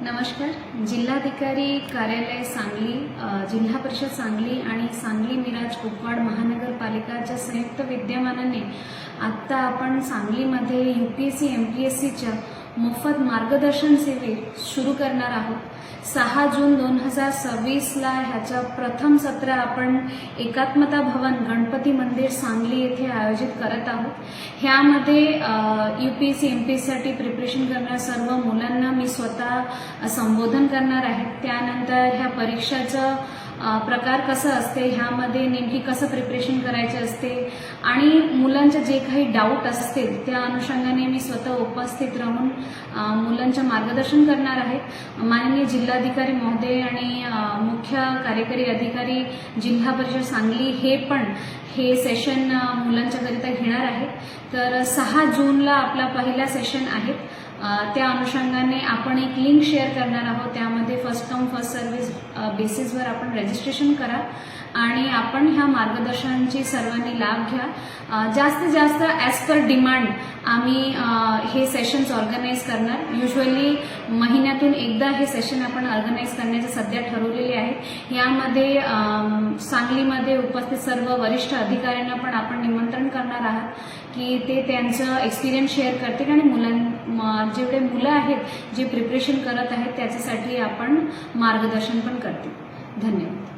नमस्कार। जिल्हाधिकारी कार्यालय सांगली, जिल्हा परिषद सांगली आणि सांगली मिराज कुपवाड महानगरपालिकाच्या संयुक्त विद्यमानाने आता आपण सांगलीमध्ये यूपीएससी एमपीएससीच्या मोफत मार्गदर्शन शिबिर सुरू करणार आहोत। 6 जून 2026ला ह्याचं प्रथम सत्र आपण एकात्मता भवन गणपती मंदिर सांगली येथे आयोजित करत आहोत। ह्यामध्ये यूपीएससी एमपीएससीसाठी प्रिपरेशन करणाऱ्या सर्व मुलांना मी स्वतः संबोधन करणार आहे। त्यानंतर ह्या परीक्षेचं प्रकार कसं असते, ह्यामध्ये नेमकी कसं प्रिपरेशन करायचे असते आणि मुलांचे जे काही डाऊट असतील त्या अनुषंगाने मी स्वतः उपस्थित राहून मुलांचे मार्गदर्शन करणार आहे। माननीय जिल्हाधिकारी महोदय आणि मुख्य कार्यकारी अधिकारी जिल्हा परिषद सांगली हे सेशन मुलांच्याकरिता घेणार आहे। तर 6 जूनला आपला पहिला सेशन आहे। त्या अनुषंगाने आपण एक लिंक शेअर करणार आहोत। त्यामध्ये फर्स्ट कम फर्स्ट सर्व्हिस बेसिसवर आपण रजिस्ट्रेशन करा आणि आपण ह्या मार्गदर्शनाची सर्वांनी लाभ घ्या। जास्तीत जास्त ॲज पर डिमांड आम्ही हे सेशन्स ऑर्गनाईज करणार। युजली महिन्यातून एकदा हे सेशन आपण ऑर्गनाईज करण्याचे सध्या ठरवलेले आहे। यामध्ये सांगलीमध्ये उपस्थित सर्व वरिष्ठ अधिकाऱ्यांना पण आपण निमंत्रण करणार आहात की ते त्यांचं एक्सपिरियन्स शेअर करतील आणि जेवढे मुलं आहेत जे प्रिपरेशन करत आहेत त्याच्यासाठी आपण मार्गदर्शन पण करतील। धन्यवाद।